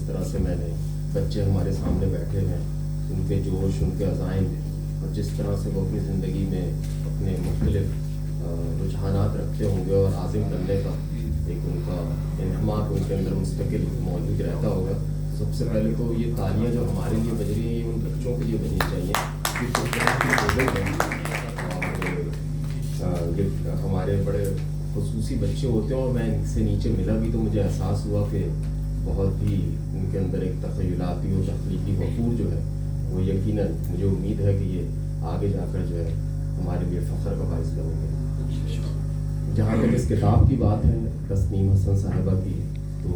طرح سے میں نے بچے ہمارے سامنے بیٹھے ہیں، ان کے جوش، ان کے عزائم، اور جس طرح سے وہ اپنی زندگی میں اپنے مختلف رجحانات رکھتے ہوں گے اور عازم بننے کا ایک ان کا انہماک ان کے اندر مستقل موجود رہتا ہوگا. سب سے پہلے تو یہ تالیاں جو ہمارے لیے بج رہی ہیں یہ ان بچوں کے لیے بجنی چاہیے، اور یہ ہمارے بڑے خصوصی بچے ہوتے ہیں، اور میں ان سے نیچے ملا بھی تو مجھے احساس ہوا کہ بہت ہی ان کے اندر ایک تخیلاتی اور تخلیقی وقور جو ہے وہ یقیناً مجھے امید ہے کہ یہ آگے جا کر جو ہے ہمارے لیے فخر کا باعث بنیں گے. جہاں تک اس کتاب کی بات ہے تسنیم حسن صاحبہ کی، تو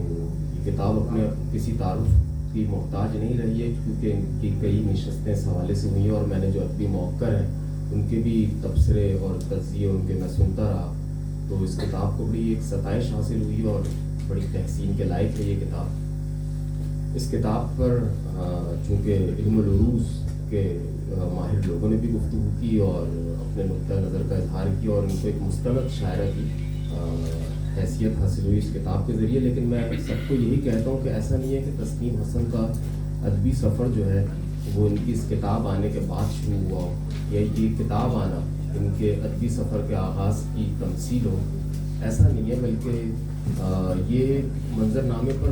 یہ کتاب اپنے کسی تعارف کی محتاج نہیں رہی ہے، کیونکہ ان کی کئی نشستیں اس حوالے سے ہوئی ہیں، اور میں نے جو ادبی موقر ہیں ان کے بھی تبصرے اور تجزیے ان کے میں سنتا رہا، تو اس کتاب کو بڑی ایک ستائش حاصل ہوئی اور بڑی تحسین کے لائق ہے یہ کتاب. اس کتاب پر چونکہ علم العروض کے ماہر لوگوں نے بھی گفتگو کی اور اپنے نقطۂ نظر کا اظہار کیا، اور ان کو ایک مستند شاعرہ کی حیثیت حاصل ہوئی اس کتاب کے ذریعے. لیکن میں سب کو یہی کہتا ہوں کہ ایسا نہیں ہے کہ تسنیم حسن کا ادبی سفر جو ہے وہ ان کی اس کتاب آنے کے بعد شروع ہوا ہو، یا یہ کتاب آنا ان کے ادبی سفر کے آغاز کی تمثیل ہو. ایسا نہیں ہے، بلکہ یہ منظر نامے پر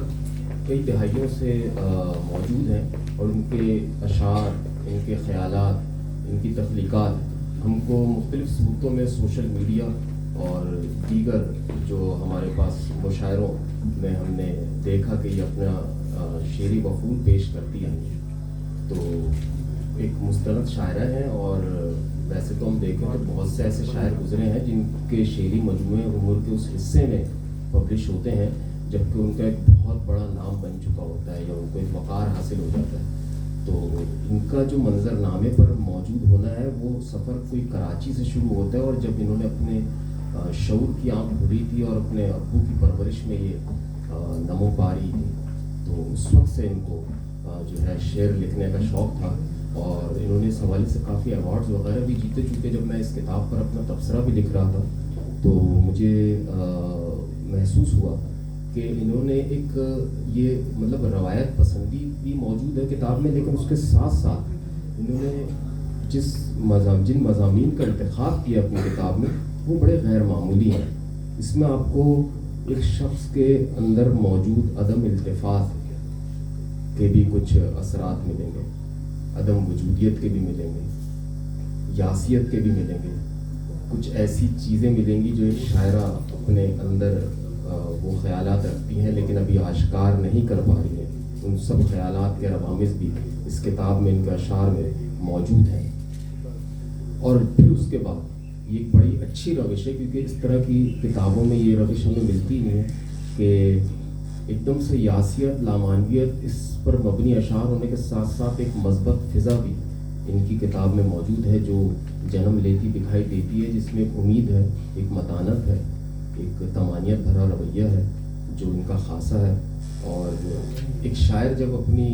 کئی دہائیوں سے موجود ہیں، اور ان کے اشعار، ان کے خیالات، ان کی تخلیقات ہم کو مختلف صورتوں میں سوشل میڈیا اور دیگر جو ہمارے پاس مشاعروں میں ہم نے دیکھا کہ یہ اپنا شعری وفور پیش کرتی ہیں. تو ایک مستند شاعرہ ہیں، اور ویسے تو ہم دیکھیں تو بہت سے ایسے شاعر گزرے ہیں جن کے شعری مجموعے عمر کے اس حصے میں پبلش ہوتے ہیں جبکہ ان کا ایک بہت بڑا نام بن چکا ہوتا ہے یا ان کو ایک وقار حاصل ہو جاتا ہے. تو ان کا جو منظر نامے پر موجود ہونا ہے وہ سفر کوئی کراچی سے شروع ہوتا ہے، اور جب انہوں نے اپنے شعور کی آنکھ کھلی تھی اور اپنے ابو کی پرورش میں یہ نمو پا رہی تھی، تو اس وقت سے ان کو جو ہے شعر لکھنے کا شوق تھا، اور انہوں نے اس حوالے سے کافی ایوارڈز وغیرہ بھی جیتے. چونکہ جب میں اس کتاب پر اپنا تبصرہ بھی لکھ رہا تھا تو مجھے محسوس ہوا کہ انہوں نے ایک یہ مطلب روایت پسندی بھی موجود ہے کتاب میں، لیکن اس کے ساتھ ساتھ انہوں نے جن مضامین کا انتخاب کیا اپنی کتاب میں وہ بڑے غیر معمولی ہیں. اس میں آپ کو ایک شخص کے اندر موجود عدم التفات کے بھی کچھ اثرات ملیں گے، عدم وجودیت کے بھی ملیں گے، یاسیت کے بھی ملیں گے. کچھ ایسی چیزیں ملیں گی جو ایک شاعرہ اپنے اندر وہ خیالات رکھتی ہیں لیکن ابھی آشکار نہیں کر پا رہی ہیں. ان سب خیالات کے روامز بھی اس کتاب میں، ان کے اشعار میں موجود ہیں. اور پھر اس کے بعد یہ ایک بڑی اچھی روش ہے، کیونکہ اس طرح کی کتابوں میں یہ روش ہمیں ملتی نہیں ہے کہ ایک دم سے یاسیت، لامعنویت، اس پر مبنی اشعار ہونے کے ساتھ ساتھ ایک مثبت فضا بھی ان کی کتاب میں موجود ہے جو جنم لیتی دکھائی دیتی ہے، جس میں ایک امید ہے، ایک متانت ہے، ایک طمانیت بھرا رویہ ہے جو ان کا خاصہ ہے. اور ایک شاعر جب اپنی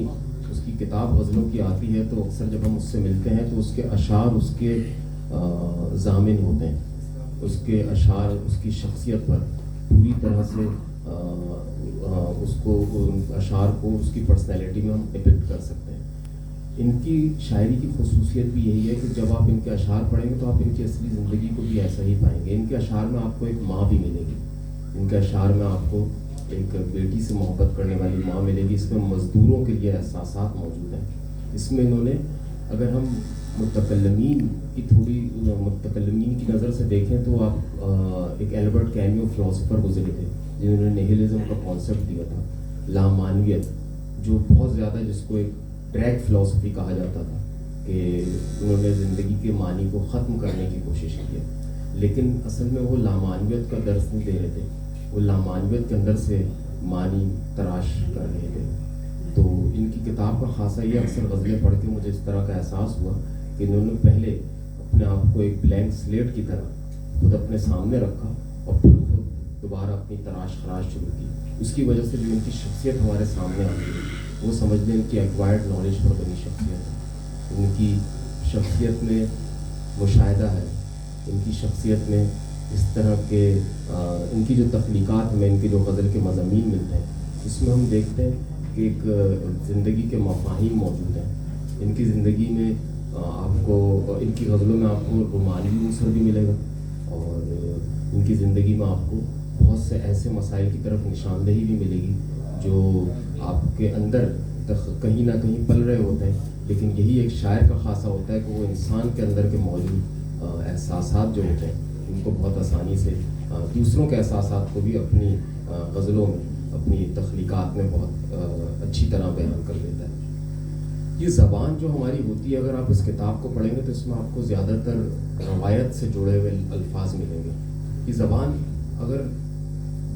اس کی کتاب غزلوں کی آتی ہے تو اکثر جب ہم اس سے ملتے ہیں تو اس کے اشعار اس کے ضامن ہوتے ہیں، اس کے اشعار اس کی شخصیت پر پوری طرح سے اس کو اشعار کو اس کی پرسنالٹی میں ہم ڈپکٹ کر سکتے ہیں. ان کی شاعری کی خصوصیت بھی یہی ہے کہ جب آپ ان کے اشعار پڑھیں گے تو آپ ان کی اصلی زندگی کو بھی ایسا ہی پائیں گے. ان کے اشعار میں آپ کو ایک ماں بھی ملے گی، ان کے اشعار میں آپ کو ایک بیٹی سے محبت کرنے والی ماں ملے گی. اس میں مزدوروں کے لیے احساسات موجود ہیں. اس میں انہوں نے، اگر ہم متکلمین کی نظر سے دیکھیں تو آپ ایک البرٹ کیمیو فلاسفر گزرے تھے جنہوں نے نیہلزم کا کانسیپٹ دیا تھا، لامعنویت، جو بہت زیادہ جس کو ایک ڈریگ فلاسفی کہا جاتا تھا کہ انہوں نے زندگی کے معنی کو ختم کرنے کی کوشش کی ہے. لیکن اصل میں وہ لامعنویت کا درس نہیں دے رہے تھے، وہ لامعنویت کے اندر سے معنی تراش کر رہے تھے. تو ان کی کتاب کا خاصہ یہ، اکثر غزلیں پڑھ کے مجھے اس طرح کا احساس ہوا کہ انہوں نے پہلے اپنے آپ کو ایک بلینک سلیٹ کی طرح خود اپنے سامنے رکھا اور پھر خود دوبارہ اپنی تراش خراش شروع کی. اس کی وجہ سے جو ان کی شخصیت ہمارے سامنے آتی ہے وہ سمجھ لیں ان کی ایکوائرڈ نالج پر بنی شخصیت ہے. ان کی شخصیت میں مشاہدہ ہے، ان کی شخصیت میں اس طرح کے ان کی جو تخلیقات میں ان کے جو غزل کے مضامین ملتے ہیں اس میں ہم دیکھتے ہیں کہ ایک زندگی کے مفاہیم موجود ہیں. ان کی زندگی میں آپ کو ان کی غزلوں میں آپ کو رومانوی عنصر بھی ملے گا, اور ان کی زندگی میں آپ کو بہت سے ایسے مسائل کی طرف نشاندہی بھی ملے گی جو آپ کے اندر کہیں نہ کہیں پل رہے ہوتے ہیں. لیکن یہی ایک شاعر کا خاصہ ہوتا ہے کہ وہ انسان کے اندر کے موجود احساسات جو ہوتے ہیں ان کو بہت آسانی سے دوسروں کے احساسات کو بھی اپنی غزلوں میں, اپنی تخلیقات میں بہت اچھی طرح بیان کر دیتا ہے. یہ زبان جو ہماری ہوتی ہے, اگر آپ اس کتاب کو پڑھیں گے تو اس میں آپ کو زیادہ تر روایت سے جڑے ہوئے الفاظ ملیں گے. یہ زبان اگر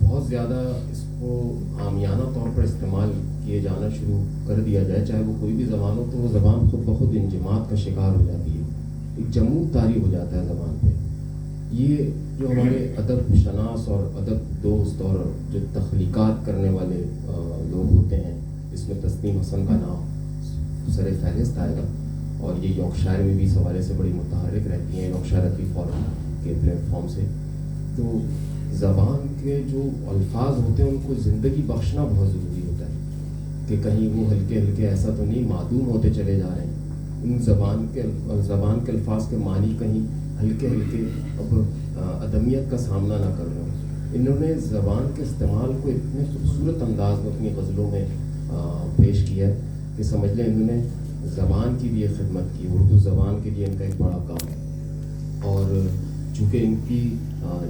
بہت زیادہ اس کو عامیانہ طور پر استعمال کیے جانا شروع کر دیا جائے, چاہے وہ کوئی بھی زبان ہو, تو وہ زبان خود بخود انجماد کا شکار ہو جاتی ہے, ایک جمود طاری ہو جاتا ہے زبان پہ. یہ جو ہمارے ادب شناس اور ادب دوست اور جو تخلیقات کرنے والے لوگ ہوتے ہیں, اس میں تسنیم حسن کا نام سر فہرست آئے گا, اور یہ یارکشائر میں بھی اس حوالے سے بڑی متحرک رہتی ہیں, یارکشائر ادبی فورم کے پلیٹ فارم سے. تو زبان کے جو الفاظ ہوتے ہیں ان کو زندگی بخشنا بہت ضروری ہوتا ہے کہ کہیں وہ ہلکے ہلکے ایسا تو نہیں معدوم ہوتے چلے جا رہے ہیں. ان زبان کے الفاظ کے معنی کہیں ہلکے ہلکے اب عدمیت کا سامنا نہ کر رہے ہیں. انہوں نے زبان کے استعمال کو اتنے خوبصورت انداز میں اپنی غزلوں میں پیش کیا ہے کہ سمجھ لیں انہوں نے زبان کی بھی ایک خدمت کی. اردو زبان کے لیے ان کا ایک بڑا کام ہے. اور چونکہ ان کی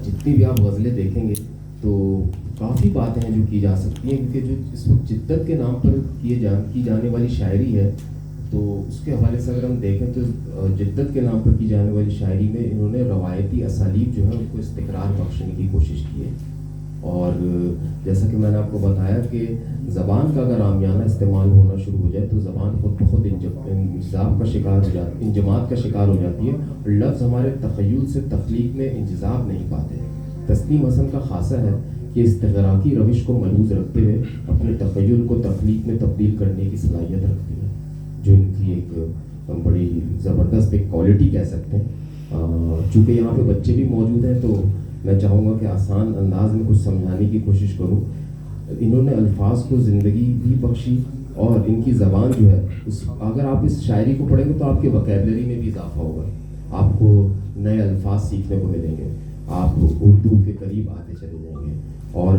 جتنی بھی آپ غزلیں دیکھیں گے تو کافی باتیں ہیں جو کی جا سکتی ہیں, کیونکہ جو اس وقت جدت کے نام پر کی جانے والی شاعری ہے, تو اس کے حوالے سے اگر ہم دیکھیں تو جدت کے نام پر کی جانے والی شاعری میں انہوں نے روایتی اسالیب جو ہے ان کو استقرار بخشنے کی کوشش کی ہے. اور جیسا کہ میں نے آپ کو بتایا کہ زبان کا اگر عامیانہ استعمال ہونا شروع ہو جائے تو زبان خود بخود انجماد کا شکار ہو جاتی ہے, اور لفظ ہمارے تخیل سے تخلیق میں انجذاب نہیں پاتے. تسنیم حسن کا خاصہ ہے کہ استغراقی روش کو ملحوظ رکھتے ہوئے اپنے تخیل کو تخلیق میں تبدیل کرنے کی صلاحیت رکھتی ہے, جو ان کی ایک بڑی زبردست ایک کوالٹی کہہ سکتے ہیں. چونکہ یہاں پہ بچے بھی موجود ہیں تو میں چاہوں گا کہ آسان انداز میں کچھ سمجھانے کی کوشش کروں. انہوں نے الفاظ کو زندگی بھی بخشی, اور ان کی زبان جو ہے اگر آپ اس شاعری کو پڑھیں گے تو آپ کے وکیبلری میں بھی اضافہ ہوگا, آپ کو نئے الفاظ سیکھنے کو ملیں گے, آپ اردو کے قریب آتے چلے جائیں گے. اور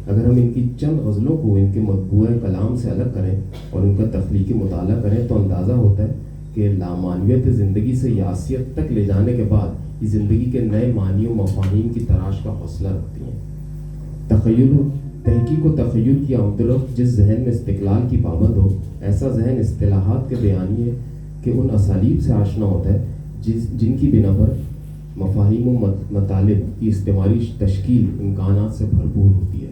اگر ہم ان کی چند غزلوں کو ان کے مطبوع کلام سے الگ کریں اور ان کا تخلیقی مطالعہ کریں تو اندازہ ہوتا ہے کہ لامعنویت زندگی سے یاسیت تک لے جانے کے بعد یہ زندگی کے نئے معنی و مفاہیم کی تلاش کا حوصلہ رکھتی ہیں. تخیل و تحقیق و تخیل کی آمدرفت جس ذہن میں استقلال کی پابند ہو, ایسا ذہن اصطلاحات کے بیانی ہے کہ ان اسالیب سے آشنا ہوتا ہے جن کی بنا پر مفاہیم و مطالب کی استعمالی تشکیل امکانات سے بھرپور ہوتی ہے.